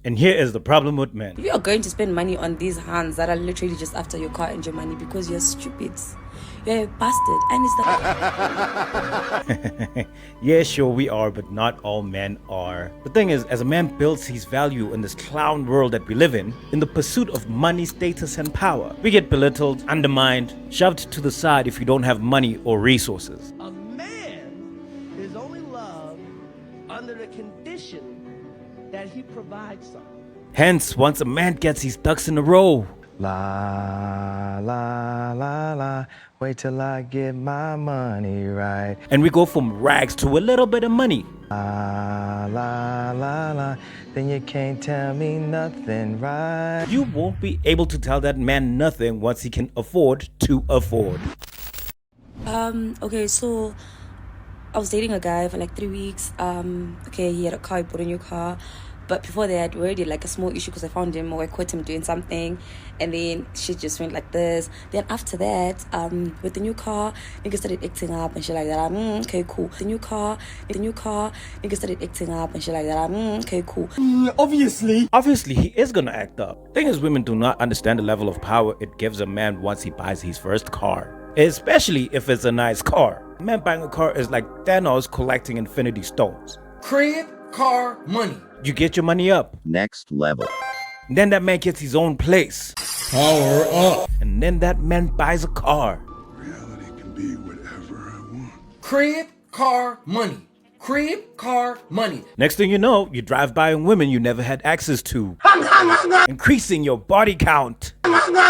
And here is the problem with men. If you are going to spend money on these hands that are literally just after your car and your money because you're stupid, you're a bastard, and it's the Yeah, sure we are, but not all men are. The thing is, as a man builds his value in this clown world that we live in the pursuit of money, status, and power, we get belittled, undermined, shoved to the side if you don't have money or resources. A man is only loved under the condition that he provides something. Hence, once a man gets his ducks in a row, La, la, la, la, wait till I get my money right. and we go from rags to a little bit of money, La, la, la, la, then you can't tell me nothing, right? you won't be able to tell that man nothing once he can afford to afford. okay, so I was dating a guy for like 3 weeks. Okay, he had a car, he bought a new car. But before that, we already had like a small issue because I found him or I caught him doing something. And then shit just went like this. Then after that, with the new car, niggas started acting up and shit like that. Okay, cool. The new car, niggas started acting up and shit like that. Okay, cool. Obviously, he is gonna act up. Thing is, women do not understand the level of power it gives a man once he buys his first car. Especially if it's a nice car. A man buying a car is like Thanos collecting infinity stones. Crib, car, money. You get your money up. Next level. Then that man gets his own place. Power up. And then that man buys a car. Reality can be whatever I want. Crib, car, money. Crib, car, money. Next thing you know, you drive by women you never had access to. Increasing your body count.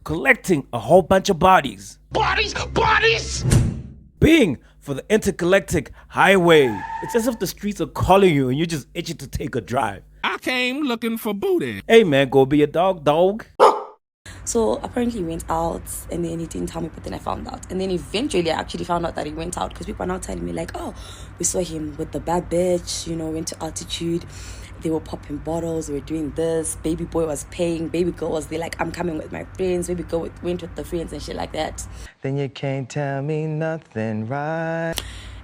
Collecting a whole bunch of bodies. Bodies! Being for the intergalactic highway. It's as if the streets are calling you and you're just itching to take a drive. I came looking for booty. Hey man, go be a dog. So apparently he went out and then he didn't tell me, but then I found out. And then eventually I actually found out that he went out because people are now telling me like, oh, we saw him with the bad bitch, went to altitude. They were popping bottles, they were doing this. Baby boy was paying, baby girl was there like, I'm coming with my friends. Baby girl went with the friends and shit like that. Then you can't tell me nothing, right?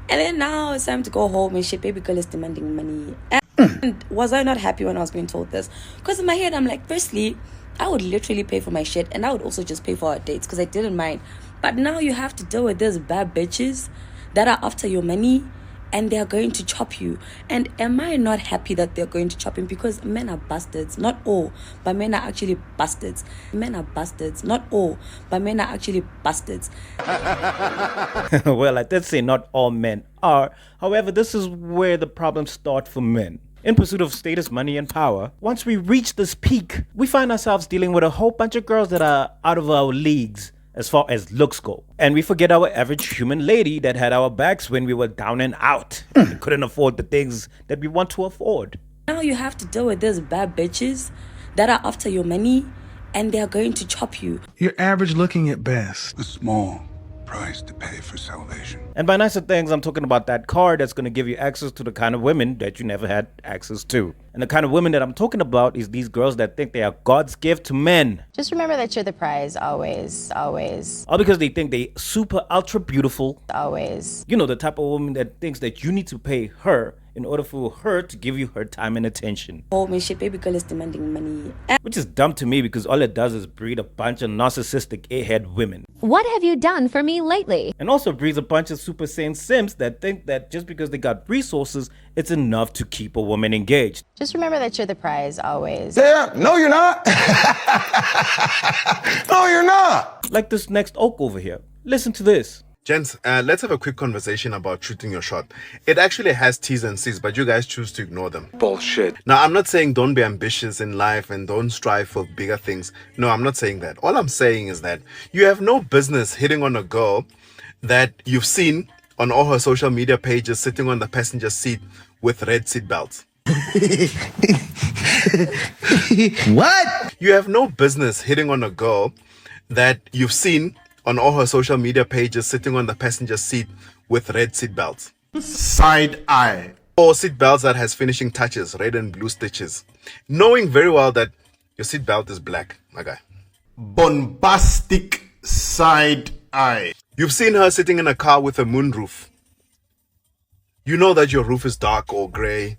And then now it's time to go home and shit. Baby girl is demanding money. And was I not happy when I was being told this? Because in my head, I'm like, firstly, I would literally pay for my shit and I would also just pay for our dates because I didn't mind. But now you have to deal with these bad bitches that are after your money and they're going to chop you. And am I not happy that they're going to chop him? Because men are bastards. Not all, but men are actually bastards. Men are bastards. Not all, but men are actually bastards. Well, I did say not all men are. However, this is where the problems start for men. In pursuit of status, money, and power, once we reach this peak, we find ourselves dealing with a whole bunch of girls that are out of our leagues as far as looks go. And we forget our average human lady that had our backs when we were down and out and couldn't afford the things that we want to afford. Now you have to deal with these bad bitches that are after your money and they're going to chop you. You're average looking at best. A small price to pay for salvation. And by nicer things, I'm talking about that car that's going to give you access to the kind of women that you never had access to. And the kind of women that I'm talking about is these girls that think they are God's gift to men. Just remember that you're the prize, always, always, All because they think they super ultra beautiful. always. You know, the type of woman that thinks that you need to pay her in order for her to give you her time and attention. Home and shit, baby girl is demanding money. Which is dumb to me because all it does is breed a bunch of narcissistic airhead women. What have you done for me lately? And also breeds a bunch of super sane simps that think that just because they got resources, it's enough to keep a woman engaged. Just remember that you're the prize, always. Yeah, no you're not. No you're not. Like this next oak over here. Listen to this. Gents, let's have a quick conversation about shooting your shot. It actually has T's and C's, but you guys choose to ignore them. Bullshit. Now, I'm not saying don't be ambitious in life and don't strive for bigger things. No, I'm not saying that. All I'm saying is that you have no business hitting on a girl that you've seen on all her social media pages sitting on the passenger seat with red seat belts. What? You have no business hitting on a girl that you've seen on all her social media pages sitting on the passenger seat with red seat belts. Side eye. Or seat belts that has finishing touches, red and blue stitches. Knowing very well that your seat belt is black, my guy. Bombastic side eye. You've seen her sitting in a car with a moonroof. You know that your roof is dark or gray.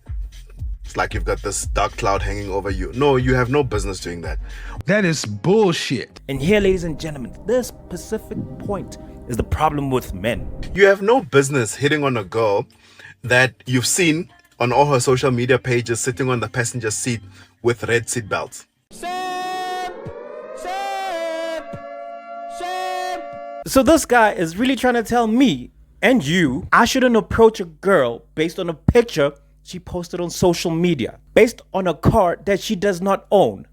It's like you've got this dark cloud hanging over you. No, you have no business doing that. That is bullshit. And here, ladies and gentlemen, this specific point is the problem with men. You have no business hitting on a girl that you've seen on all her social media pages sitting on the passenger seat with red seat belts. So this guy is really trying to tell me and you, I shouldn't approach a girl based on a picture she posted on social media, based on a car that she does not own.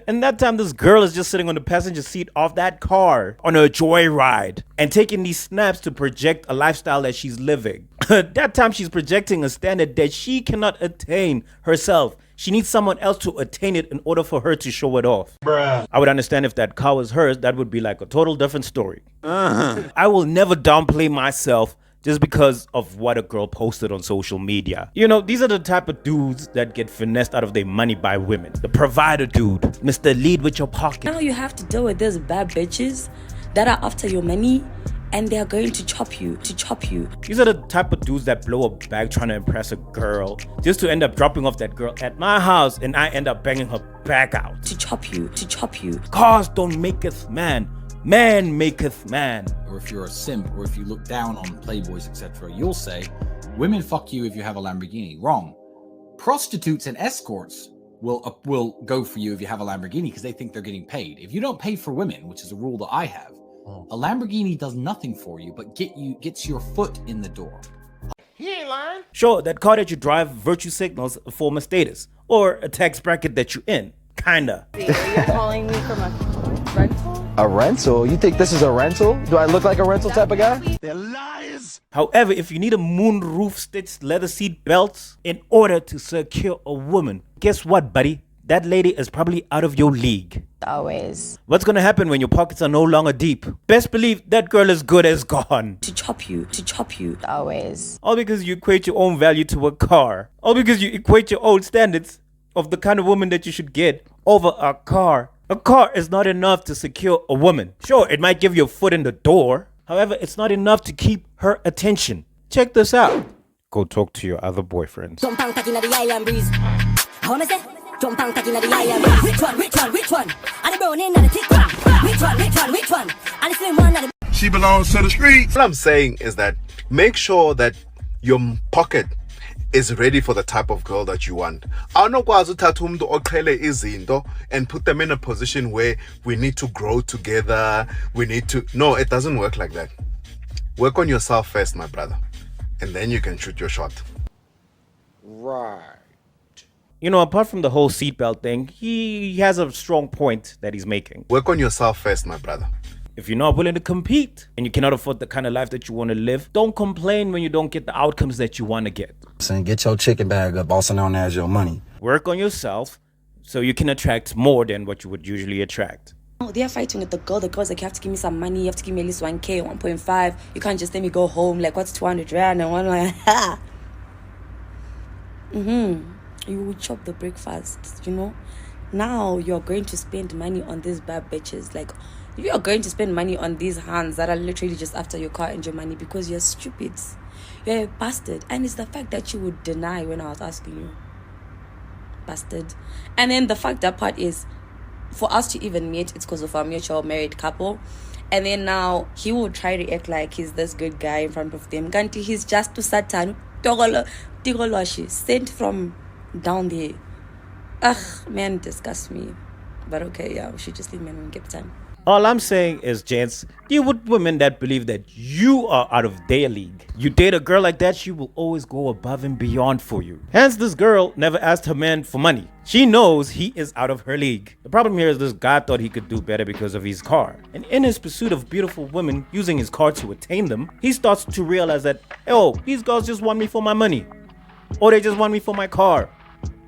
And that time this girl is just sitting on the passenger seat of that car on a joyride and taking these snaps to project a lifestyle that she's living. That time she's projecting a standard that she cannot attain herself. She needs someone else to attain it in order for her to show it off. Bruh. I would understand if that car was hers. That would be like a total different story. I will never downplay myself just because of what a girl posted on social media. You know, these are the type of dudes that get finessed out of their money by women. The provider dude, Mr. Lead with your pocket. Now you have to deal with these bad bitches that are after your money and they are going to chop you. These are the type of dudes that blow a bag trying to impress a girl just to end up dropping off that girl at my house and I end up banging her back out. To chop you. Cars don't maketh man. Man maketh man. Or if you're a simp, or if you look down on playboys, etc., you'll say, women fuck you if you have a Lamborghini. Wrong. Prostitutes and escorts will go for you if you have a Lamborghini because they think they're getting paid. If you don't pay for women, which is a rule that I have, a Lamborghini does nothing for you but gets your foot in the door. He ain't lying. Sure, that car that you drive virtue signals a form of status or a tax bracket that you're in. Kinda. You're calling me from a rental? A rental? You think this is a rental? Do I look like a rental type of guy? They're liars. However, if you need a moonroof stitched leather seat belts in order to secure a woman, guess what, buddy? That lady is probably out of your league. Always. What's gonna happen when your pockets are no longer deep? Best believe that girl is good as gone. To chop you. Always. All because you equate your own value to a car. All because you equate your own standards of the kind of woman that you should get over a car. A car is not enough to secure a woman. Sure, it might give you a foot in the door. However, it's not enough to keep her attention. Check this out. Go talk to your other boyfriends. She belongs to the streets. What I'm saying is that make sure that your pocket is ready for the type of girl that you want. Awunokwazi uthatha umuntu oqhele izinto and put them in a position where we need to grow together. No, it doesn't work like that. Work on yourself first, my brother, and then you can shoot your shot. Right. You know, apart from the whole seatbelt thing, he has a strong point that he's making. Work on yourself first, my brother. If you're not willing to compete and you cannot afford the kind of life that you want to live, don't complain when you don't get the outcomes that you want to get. Saying get your chicken bag up, also known as your money. Work on yourself so you can attract more than what you would usually attract. Oh, they are fighting with the girl. The girl's like, you have to give me some money. You have to give me at least 1K, 1.5. You can't just let me go home. Like, what's 200 rand? And one like, ha. You would chop the breakfast, you know. Now you're going to spend money on these bad bitches. Like, you are going to spend money on these hands that are literally just after your car and your money because you're stupid. You're a bastard. And it's the fact that you would deny when I was asking you. Bastard. And then the fucked up part is, for us to even meet, it's because of our mutual married couple. And then now he will try to act like he's this good guy in front of them. Ganti, he's just to Satan. Tigoloshi, sent from down there. Ugh, man, disgust me. But okay, yeah, we should just leave men when we get time. All I'm saying is, gents, deal with women that believe that you are out of their league. You date a girl like that, she will always go above and beyond for you. Hence, this girl never asked her man for money. She knows he is out of her league. The problem here is this guy thought he could do better because of his car. And in his pursuit of beautiful women using his car to attain them, he starts to realize that, oh, these girls just want me for my money. Or they just want me for my car.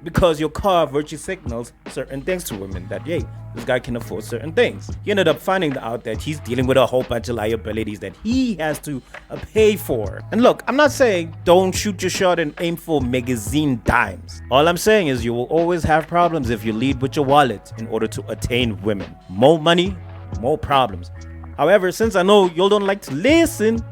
Because your car virtue signals certain things to women that, yay, this guy can afford certain things. He ended up finding out that he's dealing with a whole bunch of liabilities that he has to pay for. And look, I'm not saying don't shoot your shot and aim for magazine dimes. All I'm saying is you will always have problems if you lead with your wallet in order to attain women. More money, more problems. However, since I know y'all don't like to listen,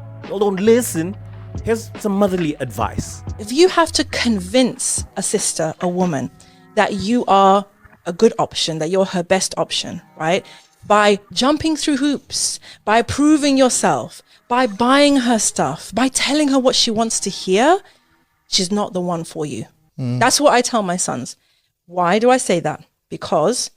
Here's some motherly advice. If you have to convince a sister, a woman, that you are a good option, that you're her best option, right? By jumping through hoops, by proving yourself, by buying her stuff, by telling her what she wants to hear, she's not the one for you. That's what I tell my sons. Why do I say that? Because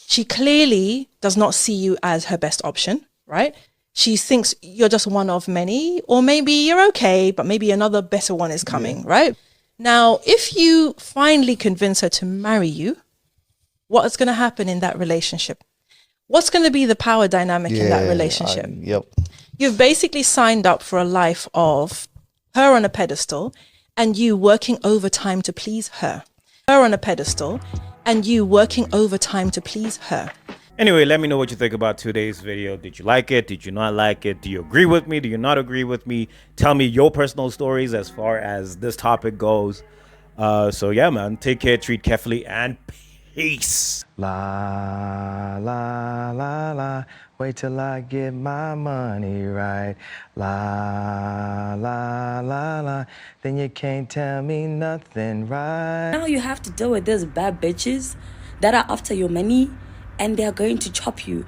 she clearly does not see you as her best option, right? She thinks you're just one of many, or maybe you're okay, but maybe another better one is coming, right? Now, if you finally convince her to marry you, what is going to happen in that relationship? What's going to be the power dynamic in that relationship? You've basically signed up for a life of her on a pedestal and you working overtime to please her. Her on a pedestal and you working overtime to please her. Anyway, let me know what you think about today's video. Did you like it? Did you not like it? Do you agree with me? Do you not agree with me? Tell me your personal stories as far as this topic goes. So yeah, man, take care, treat carefully, and peace. La, la, la, la. Wait till I get my money right. La, la, la, la. Then you can't tell me nothing, right? Now you have to deal with these bad bitches that are after your money and they're going to chop you.